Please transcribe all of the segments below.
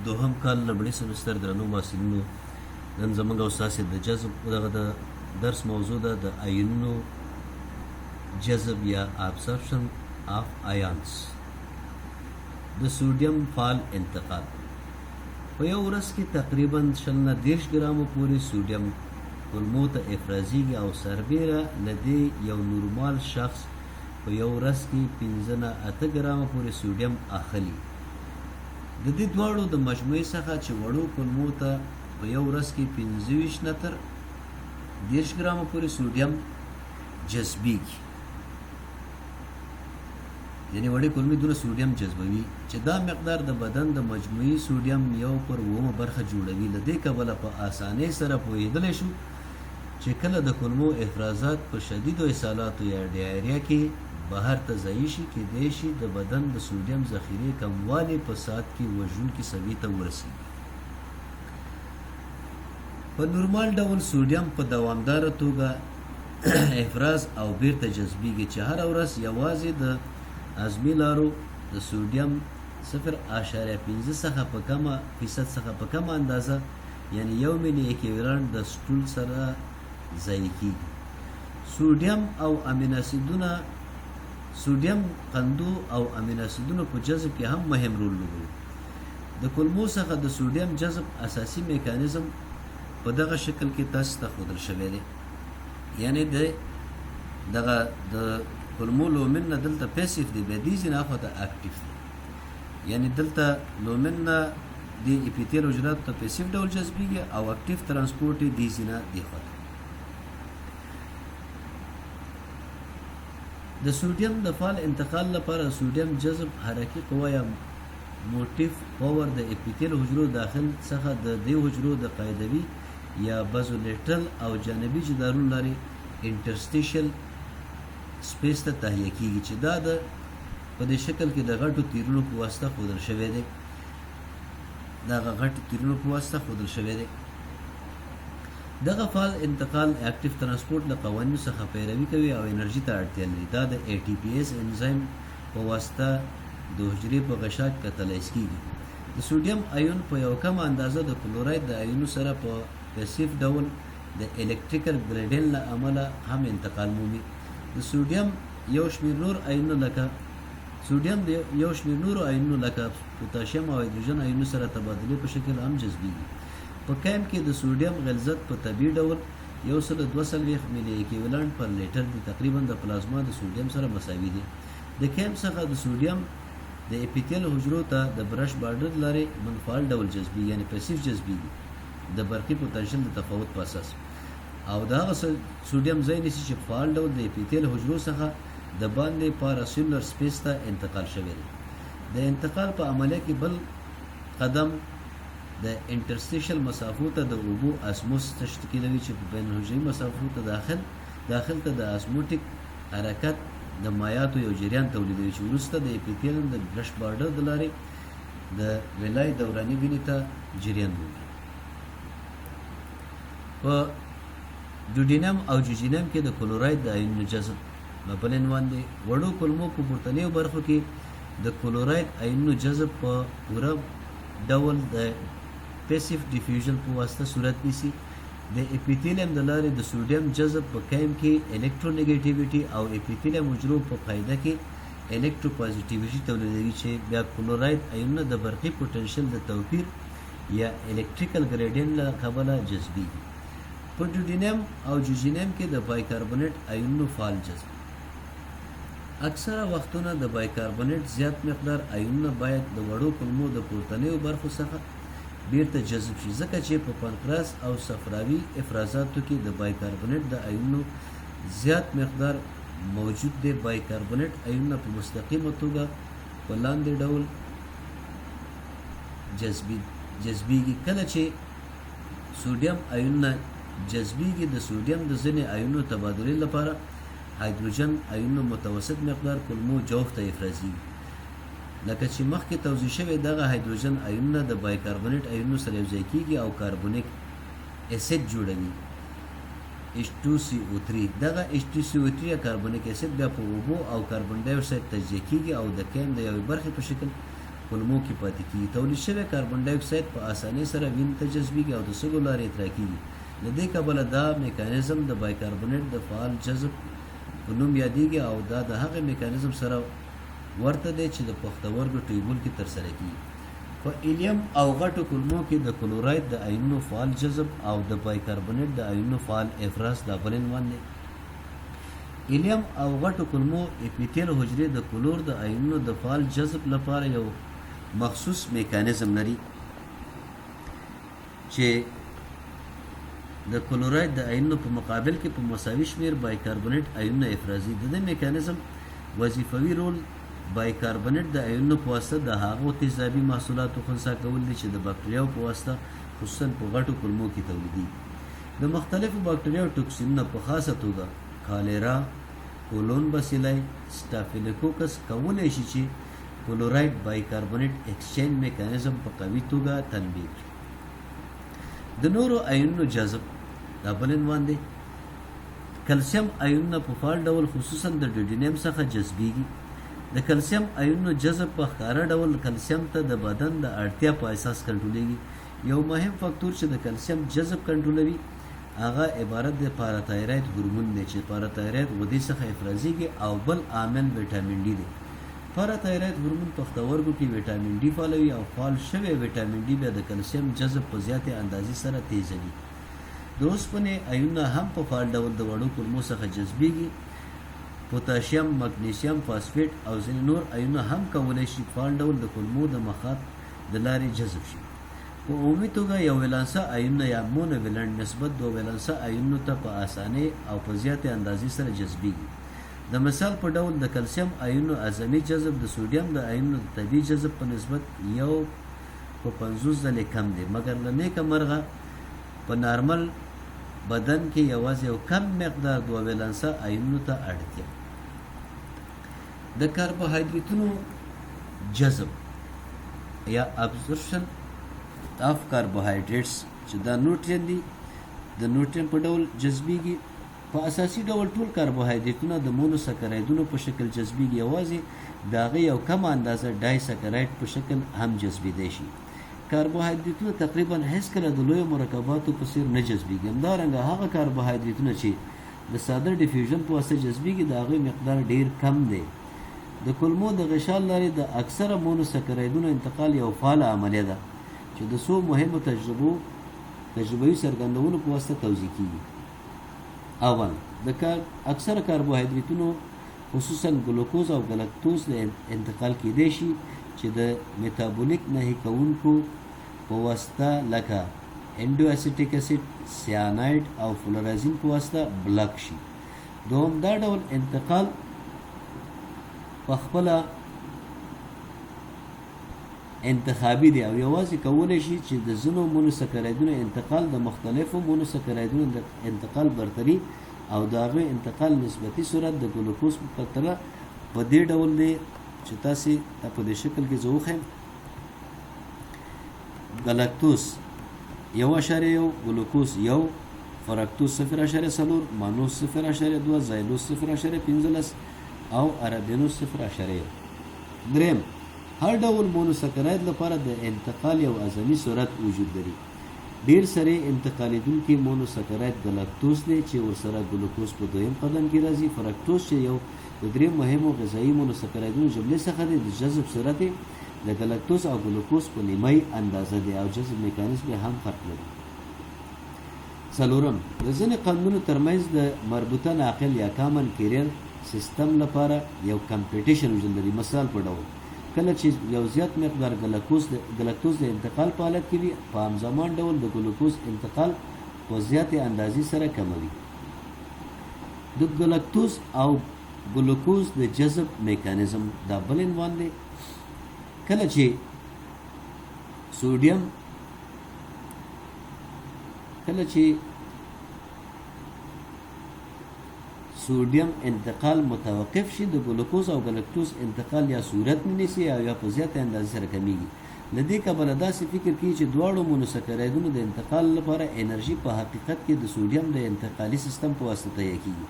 دوهم کال لومړي سمستر درنو محصلینو، نن زموږ او ستاسې د جذب دغه د درس موضوع ده د آیونونو جذب یا ابسرپشن آف آیانس. د سوډیم فعال انتقال په یو ورځ کې تقریبا 30 ګرامو پورې سوډیم کولمو ته افرازیږي او سربیره له دې یو نورمال شخص په یو ورځ کې 15 نه 8 ګرامه پورې سوډیم اخلي. د دې دواړو د مجموعې څخه چې وړو کولمو ته په یو ورځ کې 25 نه تر 30 ګرامه پورې سوډیم جذبیږي، یعنی وړې کولمې دونه سوډیم جذبوي چې دا مقدار د بدن د مجموعي سوډیم 1/8 برخه جوړوي. له دې کبله په اسانۍ سره پوهېدلی شو چې کله د کولمو افرازات په شدیدو اسهالاتو یا ډایریا کې بهر ته ځایي شي، کیدای شي د بدن د سوډیم ذخیرې کموالی په ساعت کې وژونکي سویې ته ورسیږي. په نورمال ډول سوډیم په دوامداره توګه افراز او بیرته جذبیږي چې هره ورځ یوازې د عظمي لارو د سوډیم 0.5% څخه په کمه اندازه یعنی 1 ملي اکویولنټ د سټول سره ضایع کیږي. سوډیم قندو او امینو اسیدونو په جذب کې هم مهم رول لوبوي. د کولمو څخه د سوډیم جذب اساسي میکانیزم په دغه شکل کې تاسو ته ښودل شوی دی، یعنی دغه د کولمو لومن نه دلته پیسیف دی، بیا دې ځینې اخوا ته اکټیف دی، یعنی دلته لومن نه د اپیتیل حجراتو ته پیسیف ډول جذبیږي او اکټیف ترانسپورټ یې دې ځینې دې خوا ته. د سوډیم د فعال انتقال لپاره سوډیم جذب حرکي قوه یا موټیف پاور د اپیتیل حجرو داخل څخه د دې حجرو د قاعدوي یا بازولیټرل او جانبي جدارونو لري انټرسټیشل سپیس ته تهیه کیږي چې دا د په دې شکل کې د غټو تیرونو په واسطه ښودل شوی دی. دغه فعال انتقال اکټیف ترانسپورټ له قوانینو څخه پیروي کوي او انرژي ته اړتیا لري. دا د ATPase انزایم په واسطه د حجرې په غشا کې کتلایز کیږي. د سوډیم آیون په یو کم اندازه د کلوراید د آیونو سره په پیسیف ډول د الکتریکل ګریډینټ له امله هم انتقال مومي. د سوډیم یو شمېر نورو آیونونو لکه پوتاشیم او هایدروجن آیونو سره تبادلې په شکل هم جذبیږي. په کیم کې د سوډیم غلظت په طبیعي ډول 142 ملي اکویولنټ پر لیټر دی، تقریبا د پلازما د سوډیم سره مساوي دی. د کیم څخه د سوډیم د اپیتیل حجرو ته د برش بارډر لارې منفعل ډول جذبیږي، یعنی پیسیف جذبیږي د برقي پوتنشل د تفاوت په اساس، او د هغه سوډیم ځای نیسي چې فعال ډول د اپیتیل حجرو څخه د باندې پاراسیلولر سپیس ته انتقال شوی دی. د انتقال په عملیه کې بل قدم د انټرسټیشل مسافو ته د اوبو اسموس تشکیلوي چې په بین حجري مسافو ته داخل ته د اسموټیک حرکت د مایعاتو یو جریان تولیدوي چې وروسته د اپیتیلم د برش بارډر د لارې د ویلای دوراني وینې ته جریان مومي. په ډوډینم او جوجینم کې د کلوراید د آیونونو جذب بل عنوان دی. وړو کولمو په پورتنیو برخو کې د کلوراید آیونونو جذب په پوره ډول د پیسیف ډیفیوژن په واسطه صورت نیسي. د اپیتیلیم د لارې د سوډیم جذب په کیم کې الکترونیګیټیویټي او اپیتیلیم حجرو په فایده کې الکتروپازیټیویټي تولیدوي چې بیا کلوراید آیونونه د برقي پوتنشل د توپیر یا الکتریکل ګریډینټ له کبله جذبیږي. په ډوډینم او جوجینم کې د بایکاربونیټ آیونونو فعال جذب. اکثره وختونه د بایکاربونیټ زیات مقدار آیونونه باید د وړو کولمو د پورتنیو برخو څخه بیرته جذب شي، ځکه چې په پانکراس او صفراوي افرازاتو کې د بایکاربونیټ د آیونونو زیات مقدار موجود دی. بایکاربونیټ آیونونه په مستقیمه توګه په لاندې ډول جذبیږي. کله چې سوډیم آیونونه جذبیږي د سوډیم د ځینې آیونونو تبادلې لپاره هایدروجن آیونونو متوسط مقدار کولمو جوف ته افرازیږي. لکه چې مخکې توضیح شوی دغه هایدروجن آیونونه د بایکاربونیټ آیونونو سره یوځای کیږي او کاربونیک اسید جوړوي H2CO3. دغه H2CO3 یا کاربونیک اسید بیا په اوبو او کاربن ډای اکساید تجزیه کیږي او د کیم د یوې برخې په شکل کولمو کې پاتې کیږي. تولید شوی کاربن ډای اکساید په اسانۍ سره وینې ته جذبیږي او د سږو لارې اطراح کیږي. له دې کبله دا میکانیزم د بایکاربونیټ د فعال جذب په نوم یادیږي او دا د هغه میکانیزم سره ورته دی چې د پښتورګو ټیوبول کې ترسره کیږي. په ایلیم او غټو کولمو کې د کلوراید د آیونونو فعال جذب او د بایکاربونیټ د آیونونو فعال افراز دا بل عنوان دی. ایلیم او غټو کولمو اپیتیل حجرې د کلور د آیونونو د فعال جذب لپاره یو مخصوص میکانیزم لري چې د کلوراید د آیونونو په مقابل کې په مساوي شمیر بایکاربونیټ آیونونه افرازي. د دې میکانیزم وظیفوي رول بایکاربونیټ د آیونونو په واسطه د هغو تیزابي محصولاتو خنثی کول دي چې د بکټریاو په واسطه خصوصا په غټو کولمو کې تولیدي. د مختلفو بکټریاو ټوکسینونه په خاصه توګه کالرا، کولون باسیلای، سټافیلوکوکس کولی شي چې کلوراید بایکاربونیټ ایکسچینج میکانیزم په قوي توګه تنبیه کړي. د نورو آیونونو جذب دا بل عنوان دی. کلسیم آیونونه په فعال ډول خصوصا د ډوډینیم څخه جذبیږي. د کلسیم آیونونو جذب په ښکاره ډول کلسیم ته د بدن د اړتیا په اساس کنټرولیږي. یو مهم فاکتور چې د کلسیم جذب کنټرولوي هغه عبارت د پاراتایراید هورمون دی چې پاراتایراید غدې څخه افرازیږي او بل عامل ویټامین ډي دی. پاراتایراید هورمون پښتورګو کې ویټامین ډي فعالوي او فعال شوی ویټامین ډي بیا د کلسیم جذب په زیاتې اندازې سره تیزوي. د اوسپنې آیونونه هم په فعال ډول د وړو کولمو څخه جذبیږي. پوتاشیم، مګنیسیم، فاسفیټ او ځینې نور آیونونه هم کولی شي فعال ډول د کولمو د مخاط د لارې جذب شي. په عمومي توګه یو ویلانسه آیونونه یا مونو ویلنټ نسبت دو ویلانسه آیونونو ته په اسانۍ او په زیاتې اندازې سره جذبیږي. د مثال په ډول د کلسیم آیونونو اعظمي جذب د سوډیم د آیونونو د طبیعي جذب په نسبت 1/50 ځلې کم دی، مګر له نیکه مرغه په نارمل بدن کې یوازې یو کم مقدار دوه ویلانسه آیونونو ته اړتیا. د کاربوهایډریټونو جذب یا ابزورپشن اف کاربوهایډریټس چې دا نوټرین دي د نوټرین په ډول جذبیږي. په اساسي ډول ټول کاربوهایډریټونه د مونوسکرایډونو په شکل جذبیږي، یوازې د هغې یو کم اندازه ډای سکرایډ په شکل هم جذبیدی شي. کاربوهایډریټونه تقریبا هیڅکله د لویو مرکباتو په څیر نه جذبیږي. همدارنګه هغه کاربوهایډریټونه چې د ساده ډیفیوژن په واسطه جذبیږي د هغې مقدار ډیر کم دی. د کولمو د غشا لارې د اکثره مونوسکرایډونو انتقال یو فعاله عملیه ده چې د څو مهمو تجربوي څرګندونو په واسطه توضیح کیږي. اول د اکثره کاربوهایډریټونو خصوصا ګلوکوز او ګلکتوز د انتقال کیدی شي چې د میتابولیک نهي کوونکو په واسطه لکه انډو اسیټیک اسید، سیاناید او فلورازین په واسطه بلاک شي. دوم دا ډول انتقال په خپله انتخابي دی او یوازې کولی شي چې د ځینو مونوسکرایډونو انتقال د مختلفو مونوسکرایډونو د انتقال برتري او د هغوی انتقال نسبتي صورت د ګلوکوز په پرتله په دې ډول دی چې تاسې په دې شکل کې زه وښیم. ګلکتوز 1.1، ګلوکوز 1، فرکتوز 0.4، مانوز 0.2، زایلوز 0.15 او ارابینوز 0.1. دریم هر ډول مونوسکراید لپاره د انتقال یو اعظمي صورت وجود لري. ډیر سره انتقالیدونکي مونوسکراید ګلکتوز دی چې ورسره ګلوکوز په دویم قدم کې راځي. فرکتوز چې یو د درې مهمو غذایي مونوسکرایدونو جملې څخه دی، د جذب صورت یې د ګلکتوز او ګلوکوز په نیمایي اندازه دی او جذب میکانیزم هم فرق لري. څلورم د ځینې قانونونو ترمنځ د مربوطه ناقل یا کامن کیریر سیستم لپاره یو کمپټیشن وجود لري. مثال په ډول کله چې یو زیات مقدار ګلکتوز د انتقال په حالت کې وي، په همزمان ډول د ګلوکوز انتقال په زیاتې اندازې سره کموي. د ګلکتوز او ګلوکوز د جذب میکانیزم دا بل عنوان دی. کله چې سوډیم انتقال متوقف شي، د ګلوکوز او ګلکتوز انتقال یا صورت نه نیسي او یا په زیاته اندازه سره کمیږي. له دې کبله داسې فکر کوي چې دواړو مونوسکرایډونو د انتقال لپاره انرژي په حقیقت کې د سوډیم د انتقالي سیستم په واسطه تهیه کیږي.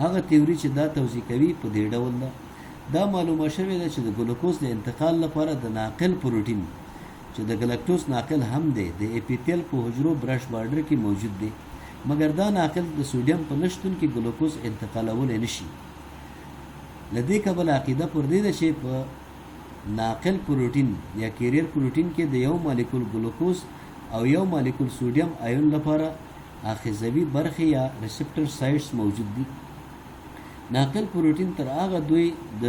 هغه تیوري چې دا توضیح کوي په دې ډول ده: دا معلومه شوې ده چې د ګلوکوز د انتقال لپاره د ناقل پروټین چې د ګلکټوز ناقل هم دی د اپیتیل په حجرو برش بارډر کې موجود دی، مګر دا ناقل د سوډیم په نشتون کې ګلوکوز انتقالولی نشي. له دې کبله عقیده پر دې ده چې په ناقل پروټین یا کیریر پروټین کې د یو مالیکول ګلوکوز او یو مالیکول سوډیم آیون لپاره آخذوي برخې یا ریسپټر سایټس موجود دي. ناقل پروټین تر هغه دوی د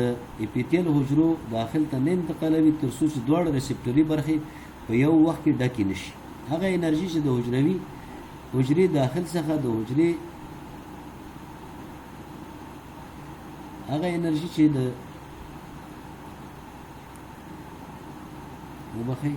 اپیتیل حجرو داخل ته نه انتقالوي تر څو چې دواړه ریسپټري برخې په یو وخت کې ډکې نشي. هغه انرژي چې د حجرې داخل څخه د حجرې هغه انرژي چې د وبخي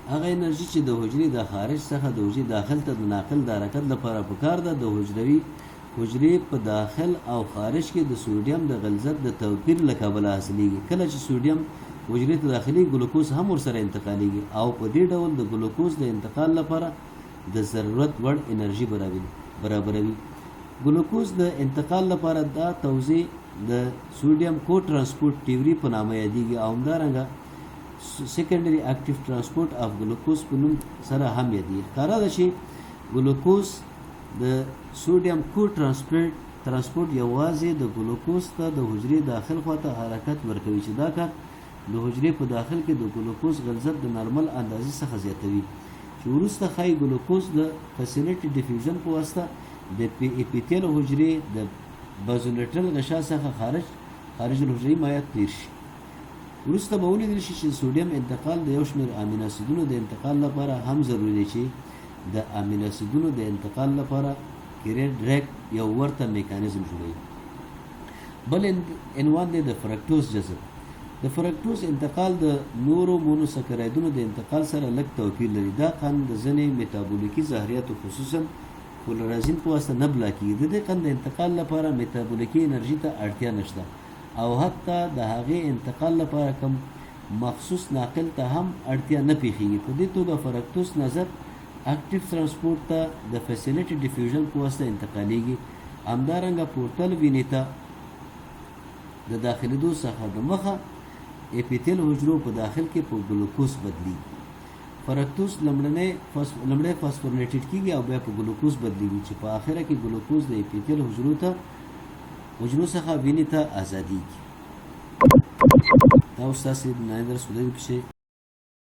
هغه انرژي چې د حجرې د خارج څخه د حجرې داخل ته د ناقل د حرکت لپاره پکار ده د حجرې په داخل او خارج کې د سوډیم د غلظت د توپیر له کبله حاصلېږي. کله چې سوډیم حجرې ته داخلي ګلوکوز هم ورسره انتقالېږي او په دې ډول د ګلوکوز د انتقال لپاره د ضرورت وړ انرژي برابروي. ګلوکوز د انتقال لپاره دا توزیع د سوډیم کو ترانسپورټ تیوري په نامه یادېږي او همدارنګه سیکنډري اکټیو ترانسپورټ اف ګلوکوز په نوم سره هم یادېږي. ښکاره ده چې ګلوکوز د سوډیم کو ترانسپورټ یوازې د ګلوکوز ته د حجرې داخل خواته حرکت ورکوي چې دا کار د حجرې په داخل کې د ګلوکوز غلظت د نارمل اندازې څخه زیاتوي چې وروسته ښایي ګلوکوز د فیسیلیټي ډیفیوژن په واسطه د اپیتیل حجرې د بازولټرل غشا څخه خارج الحجرې مایعات تیر شي. وروسته به ولیدل شي چې سوډیم انتقال د یو شمېر امینو اسیدونو د انتقال لپاره هم ضروري دی چې د امینو اسیدونو د انتقال لپاره کیریر ډایرکټ یو ورته میکانیزم جوړوي. بل عنوان دی د فرکټوز جذب. د فرکټوز انتقال د نورو مونوسکرایدونو د انتقال سره لږ توپیر لري. دا قند د ځینې میتابولیکي زهریاتو خصوصا کلورازین په واسطه نه بلاکېږي. د دې قند د انتقال لپاره میتابولیکي انرژي ته اړتیا نشته او حتی د هغې انتقال لپاره کوم مخصوص ناقل ته هم اړتیا نه پیښیږي. په دې توګه فرکټوز نظر اکټیو ترانسپورټ ته د فیسیلیټي ډیفیوژن په واسطه انتقالیږي. همدارنګه پورټل وینې ته د داخلېدو څخه د مخه اپیتیل حجرو په داخل کې په ګلوکوز بدلیږي. فرکټوز لمړی فاسفورلیټډ کیږي او بیا په ګلوکوز بدلیږي چې په آخره کې ګلوکوز د اپیتیل حجرو څخه وینې ته ازادیږي. دا ستاسې د نړۍ درس ودرې پسې